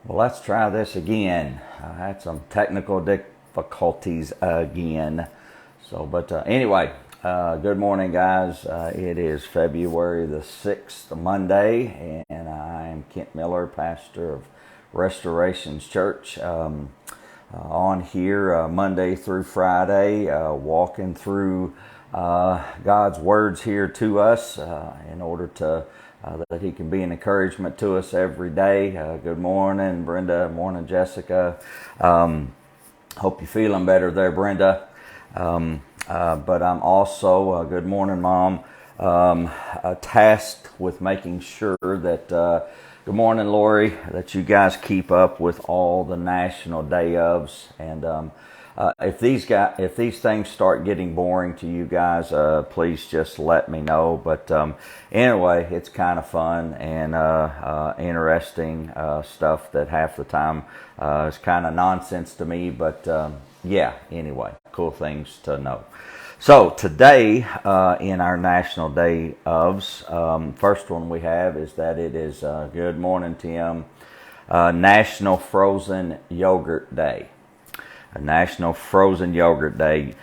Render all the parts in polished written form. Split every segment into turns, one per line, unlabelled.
Well, let's try this again. I had some technical difficulties again. Anyway, good morning, guys. It is February the 6th, Monday, and I am Kent Miller, pastor of Restorations Church. On here Monday through Friday, walking through God's words here to us in order to that He can be an encouragement to us every day. Good morning, Brenda. Morning, Jessica. Hope you're feeling better there, Brenda. But I'm also, good morning, Mom, tasked with making sure that, good morning, Lori, that you guys keep up with all the national day ofs. And if these things start getting boring to you guys, please just let me know. But anyway, it's kind of fun and interesting stuff that half the time is kind of nonsense to me. But yeah, anyway, cool things to know. So today in our National Day ofs, first one we have is that it is, good morning, Tim, National Frozen Yogurt Day. A National Frozen Yogurt Day.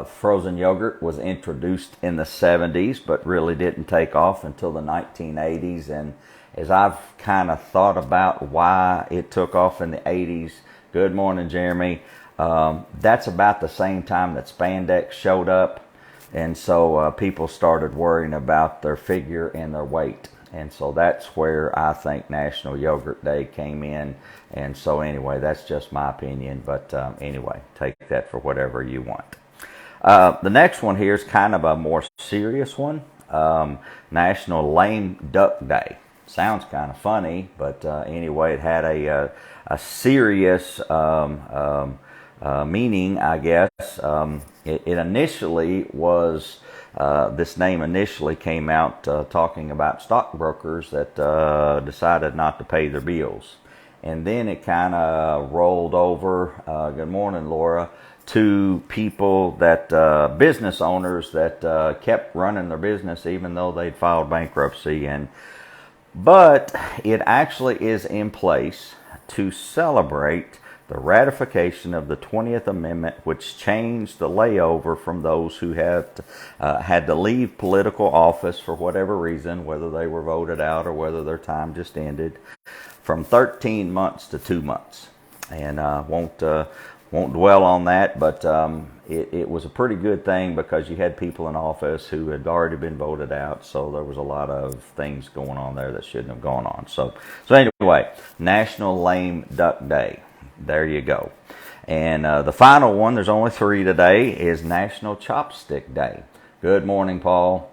Frozen yogurt was introduced in the 70s, but really didn't take off until the 1980s. And as I've kind of thought about why it took off in the 80s, good morning, Jeremy, that's about the same time that spandex showed up. And so people started worrying about their figure and their weight. And so that's where I think National Yogurt Day came in. And so anyway, that's just my opinion. But anyway, take that for whatever you want. The next one here is kind of a more serious one. National Lame Duck Day. Sounds kind of funny, but anyway, it had a serious meaning, I guess. It initially was... this name initially came out talking about stockbrokers that decided not to pay their bills. And then it kind of rolled over, good morning, Laura, to people that, business owners that kept running their business even though they'd filed bankruptcy. But it actually is in place to celebrate the ratification of the 20th Amendment, which changed the layover from those who had to leave political office for whatever reason, whether they were voted out or whether their time just ended, from 13 months to 2 months. And won't dwell on that, but it was a pretty good thing because you had people in office who had already been voted out, so there was a lot of things going on there that shouldn't have gone on. So anyway, National Lame Duck Day. There you go. And the final one, there's only 3 today, is National Chopstick Day. Good morning, Paul.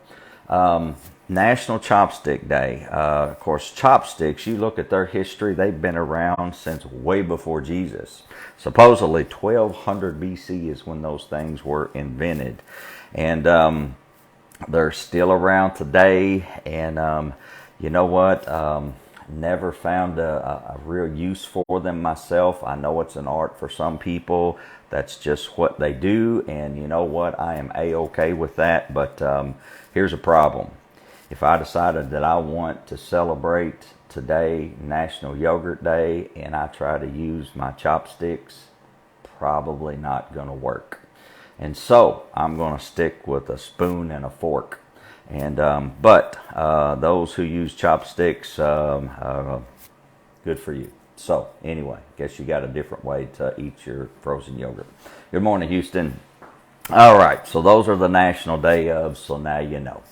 National Chopstick Day. Of course, chopsticks, you look at their history, they've been around since way before Jesus. Supposedly 1200 BC is when those things were invented. And they're still around today. And you know what? Never found a real use for them myself. I know it's an art for some people. That's just what they do. And you know what? I am A-okay with that. But here's a problem. If I decided that I want to celebrate today, National Yogurt Day, and I try to use my chopsticks, probably not going to work. And so I'm going to stick with a spoon and a fork. And but those who use chopsticks, good for you. So anyway, guess you got a different way to eat your frozen yogurt. Good morning, Houston. All right, so those are the National Day ofs, so now you know.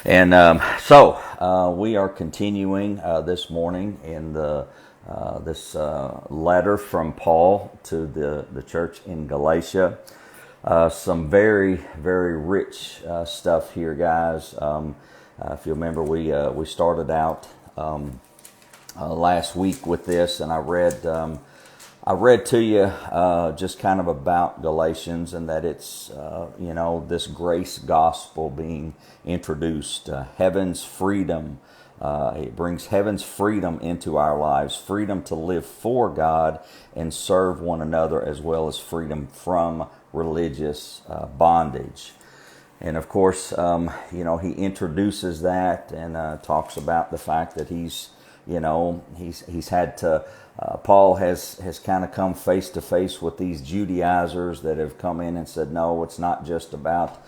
And so we are continuing this morning in this letter from Paul to the church in Galatia. Some very, very rich stuff here, guys. If you remember, we started out last week with this, and I read to you just kind of about Galatians and that it's this grace gospel being introduced, heaven's freedom. It brings heaven's freedom into our lives, freedom to live for God and serve one another, as well as freedom from religious bondage. And of course, he introduces that and talks about the fact that he's He's had to. Paul has kind of come face to face with these Judaizers that have come in and said, no, it's not just about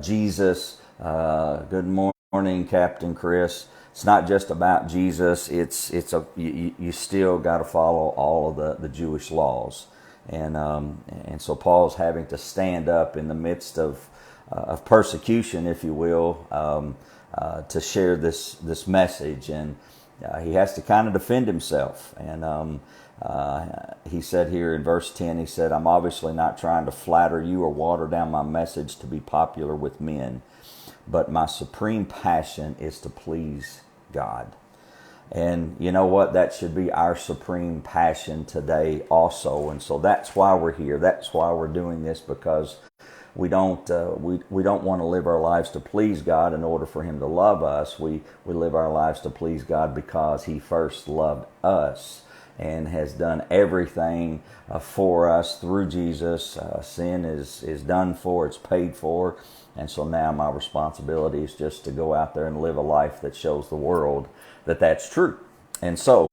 Jesus. Good morning, Captain Chris. It's not just about Jesus. You still got to follow all of the Jewish laws, and so Paul's having to stand up in the midst of persecution, if you will, to share this message, and he has to kind of defend himself. And he said here in verse 10, he said, I'm obviously not trying to flatter you or water down my message to be popular with men, but my supreme passion is to please God. And you know what? That should be our supreme passion today also. And so that's why we're here. That's why we're doing this, because we don't want to live our lives to please God in order for Him to love us. We live our lives to please God because He first loved us and has done everything for us through Jesus. Sin is done for, it's paid for, and so now my responsibility is just to go out there and live a life that shows the world that that's true. And so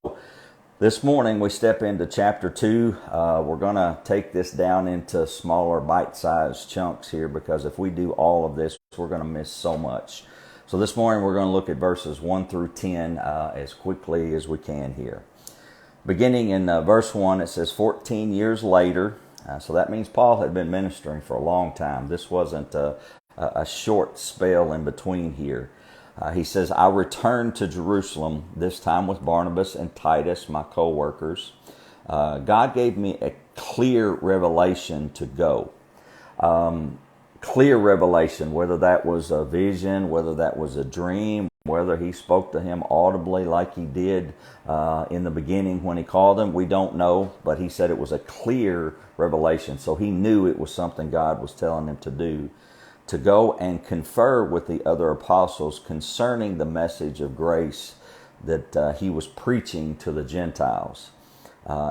this morning we step into chapter 2. We're going to take this down into smaller bite-sized chunks here, because if we do all of this, we're going to miss so much. So this morning we're going to look at verses 1 through 10 as quickly as we can here. Beginning in verse 1, it says, 14 years later, so that means Paul had been ministering for a long time. This wasn't a short spell in between here. He says, I returned to Jerusalem, this time with Barnabas and Titus, my co-workers. God gave me a clear revelation to go. Clear revelation, whether that was a vision, whether that was a dream, whether he spoke to him audibly like he did in the beginning when he called him, we don't know. But he said it was a clear revelation. So he knew it was something God was telling him to do, to go and confer with the other apostles concerning the message of grace that he was preaching to the Gentiles.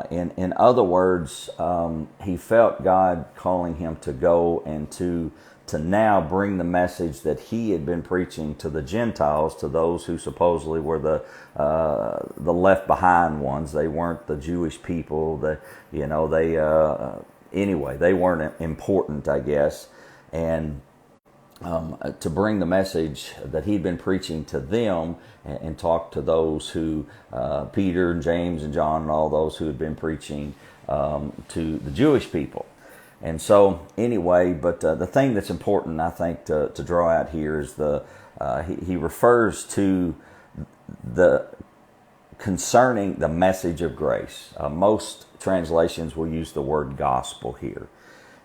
In other words, he felt God calling him to go and to now bring the message that he had been preaching to the Gentiles, to those who supposedly were the left behind ones. They weren't the Jewish people. Anyway, they weren't important, I guess, and to bring the message that he'd been preaching to them and talk to those who, Peter and James and John and all those who had been preaching to the Jewish people. And so anyway, but the thing that's important, I think, to draw out here is he refers to the concerning the message of grace. Most translations will use the word gospel here.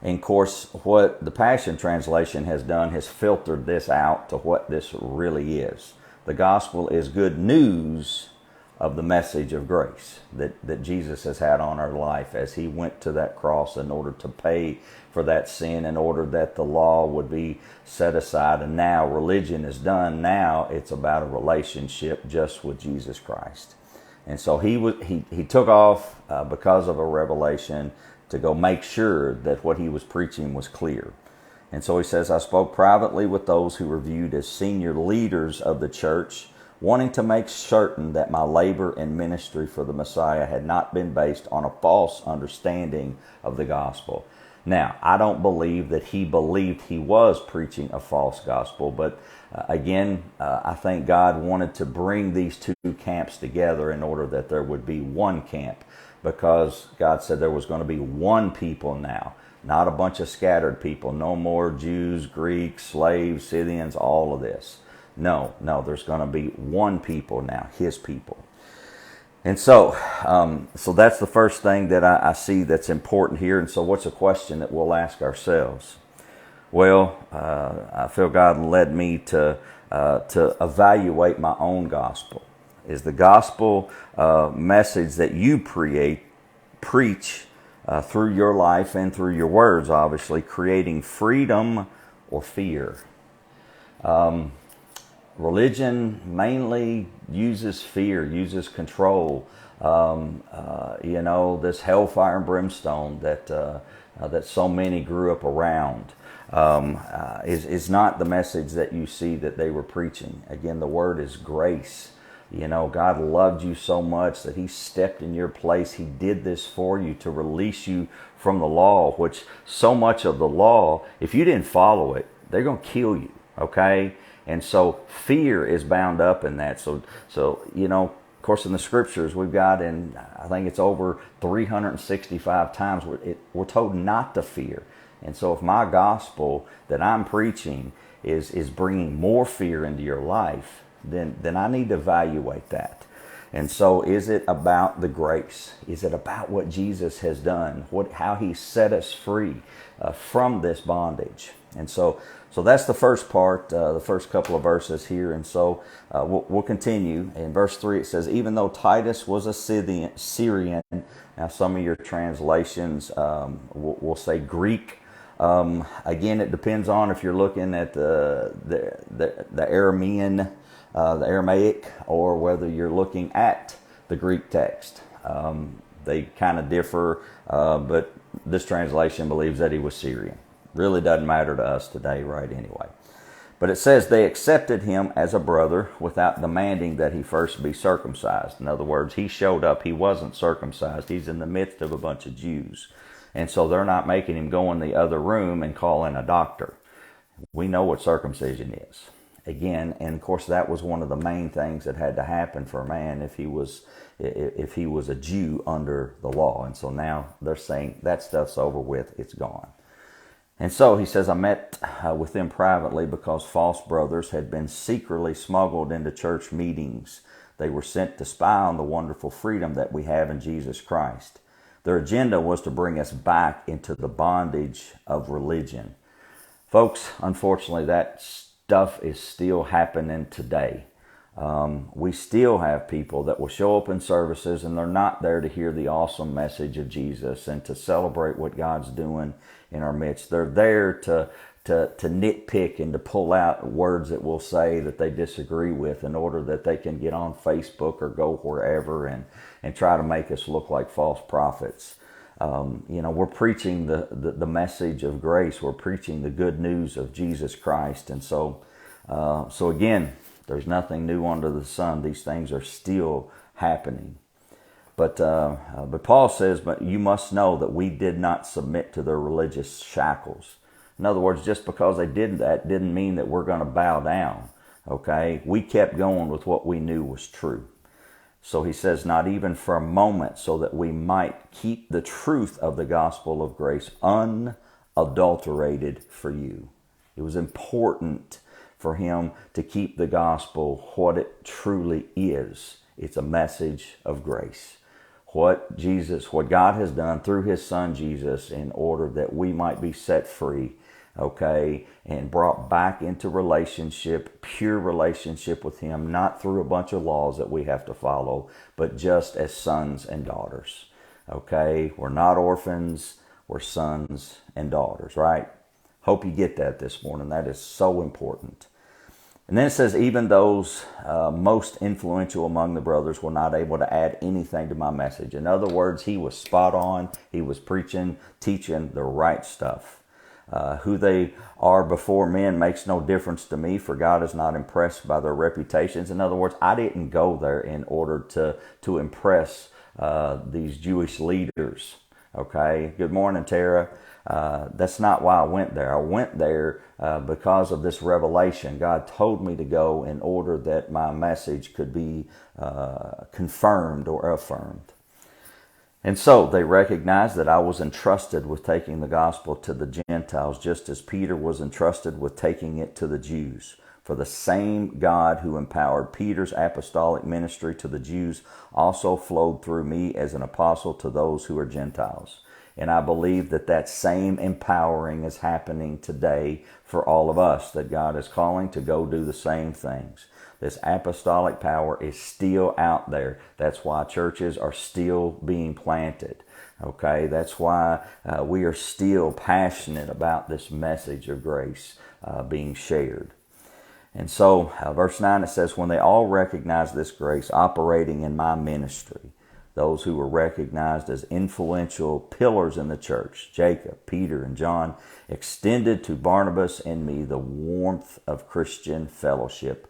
And of course, what the Passion Translation has done has filtered this out to what this really is. The gospel is good news of the message of grace that Jesus has had on our life as he went to that cross in order to pay for that sin, in order that the law would be set aside. And now religion is done. Now it's about a relationship just with Jesus Christ. And so he took off because of a revelation to go make sure that what he was preaching was clear. And so he says, I spoke privately with those who were viewed as senior leaders of the church, wanting to make certain that my labor and ministry for the Messiah had not been based on a false understanding of the gospel. Now, I don't believe that he believed he was preaching a false gospel, but again, I think God wanted to bring these two camps together in order that there would be one camp, because God said there was going to be one people now, not a bunch of scattered people. No more Jews, Greeks, slaves, Scythians, all of this. No, there's going to be one people now, his people. And so that's the first thing that I see that's important here. And so what's a question that we'll ask ourselves? Well, I feel God led me to evaluate my own gospel. Is the gospel message that you preach through your life and through your words, obviously, creating freedom or fear? Religion mainly uses fear, uses control. This hellfire and brimstone that so many grew up around is not the message that you see that they were preaching. Again, the word is grace. You know, God loved you so much that he stepped in your place. He did this for you to release you from the law, which so much of the law, if you didn't follow it, they're going to kill you, okay? And so fear is bound up in that. So you know, of course, in the scriptures, we've got in, I think it's over 365 times, we're told not to fear. And so if my gospel that I'm preaching is bringing more fear into your life, then I need to evaluate that. And so is it about the grace? Is it about what Jesus has done? How he set us free from this bondage? And so that's the first part, the first couple of verses here. And so we'll continue. In verse 3 it says, even though Titus was a Syrian, now some of your translations will say Greek. Again, it depends on if you're looking at the Aramean, the Aramaic, or whether you're looking at the Greek text. They kind of differ, but this translation believes that he was Syrian. Really doesn't matter to us today, right, anyway. But it says they accepted him as a brother without demanding that he first be circumcised. In other words, he showed up, he wasn't circumcised. He's in the midst of a bunch of Jews. And so they're not making him go in the other room and call in a doctor. We know what circumcision is. Again, and of course that was one of the main things that had to happen for a man if he was a Jew under the law. And so now they're saying that stuff's over with, it's gone. And so he says, I met with them privately because false brothers had been secretly smuggled into church meetings. They were sent to spy on the wonderful freedom that we have in Jesus Christ. Their agenda was to bring us back into the bondage of religion. Folks, unfortunately, that stuff is still happening today. We still have people that will show up in services and they're not there to hear the awesome message of Jesus and to celebrate what God's doing in our midst. They're there to nitpick and to pull out words that we'll say that they disagree with in order that they can get on Facebook or go wherever and try to make us look like false prophets. You know, we're preaching the message of grace. We're preaching the good news of Jesus Christ. And so again, there's nothing new under the sun. These things are still happening. But Paul says, but you must know that we did not submit to their religious shackles. In other words, just because they did that didn't mean that we're going to bow down. Okay? We kept going with what we knew was true. So he says, not even for a moment, so that we might keep the truth of the gospel of grace unadulterated for you. It was important for him to keep the gospel what it truly is. It's a message of grace. What God has done through his son Jesus in order that we might be set free, okay, and brought back into relationship, pure relationship with him, not through a bunch of laws that we have to follow, but just as sons and daughters, okay? We're not orphans, we're sons and daughters, right? Hope you get that this morning. That is so important. And then it says, even those most influential among the brothers were not able to add anything to my message. In other words, he was spot on. He was preaching, teaching the right stuff. Who they are before men makes no difference to me, for God is not impressed by their reputations. In other words, I didn't go there in order to impress these Jewish leaders. Okay, good morning, Tara. That's not why I went there. I went there because of this revelation. God told me to go in order that my message could be confirmed or affirmed. And so they recognized that I was entrusted with taking the gospel to the Gentiles, just as Peter was entrusted with taking it to the Jews. For the same God who empowered Peter's apostolic ministry to the Jews also flowed through me as an apostle to those who are Gentiles. And I believe that same empowering is happening today for all of us, that God is calling to go do the same things. This apostolic power is still out there. That's why churches are still being planted. Okay, that's why we are still passionate about this message of grace being shared. And so, verse 9, it says, when they all recognized this grace operating in my ministry, those who were recognized as influential pillars in the church, Jacob, Peter, and John, extended to Barnabas and me the warmth of Christian fellowship.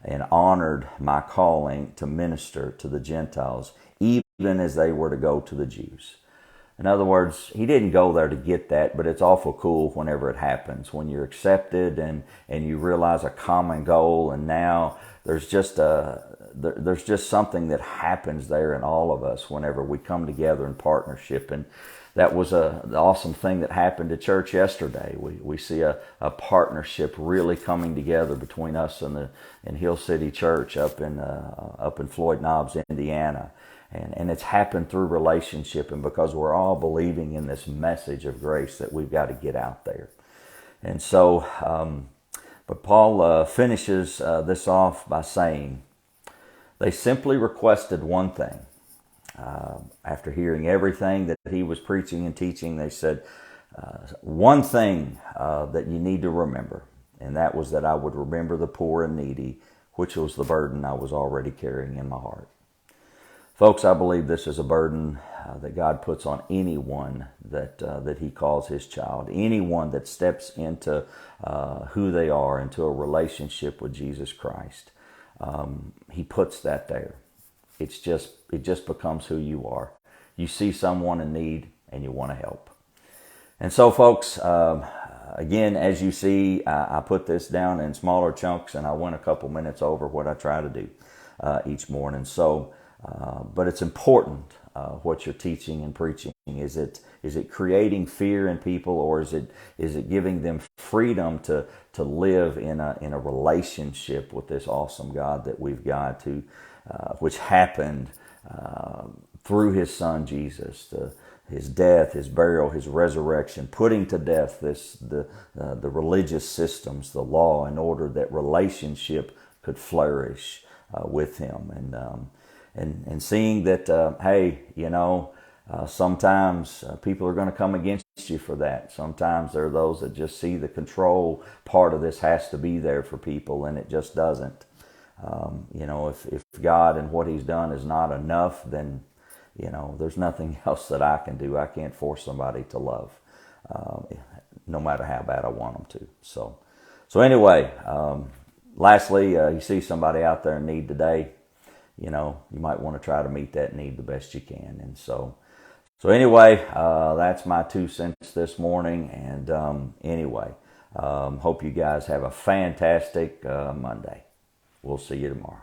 and honored my calling to minister to the Gentiles, even as they were to go to the Jews. In other words, he didn't go there to get that, but it's awful cool whenever it happens, when you're accepted and you realize a common goal, and now there's just something that happens there in all of us whenever we come together in partnership. And that was the awesome thing that happened at church yesterday. We see a partnership really coming together between us and Hill City Church up in Floyd Knobs, Indiana. And it's happened through relationship, and because we're all believing in this message of grace that we've got to get out there. And so, but Paul finishes this off by saying, they simply requested one thing. After hearing everything that he was preaching and teaching, they said, one thing that you need to remember, and that was that I would remember the poor and needy, which was the burden I was already carrying in my heart. Folks, I believe this is a burden that God puts on anyone that he calls his child, anyone that steps into who they are, into a relationship with Jesus Christ. He puts that there. It just becomes who you are. You see someone in need and you want to help. And so, folks, again, as you see, I put this down in smaller chunks, and I went a couple minutes over what I try to do each morning. So, but it's important what you're teaching and preaching. Is it creating fear in people, or is it giving them freedom to live in a relationship with this awesome God that we've got, to which happened through His Son Jesus, His death, His burial, His resurrection, putting to death the religious systems, the law, in order that relationship could flourish with Him. And seeing that, hey, sometimes people are going to come against you for that. Sometimes there are those that just see the control part of this has to be there for people, and it just doesn't. If God and what He's done is not enough, then, there's nothing else that I can do. I can't force somebody to love, no matter how bad I want them to. So anyway, lastly, you see somebody out there in need today, you might want to try to meet that need the best you can. And so anyway, that's my 2 cents this morning. And anyway, hope you guys have a fantastic Monday. We'll see you tomorrow.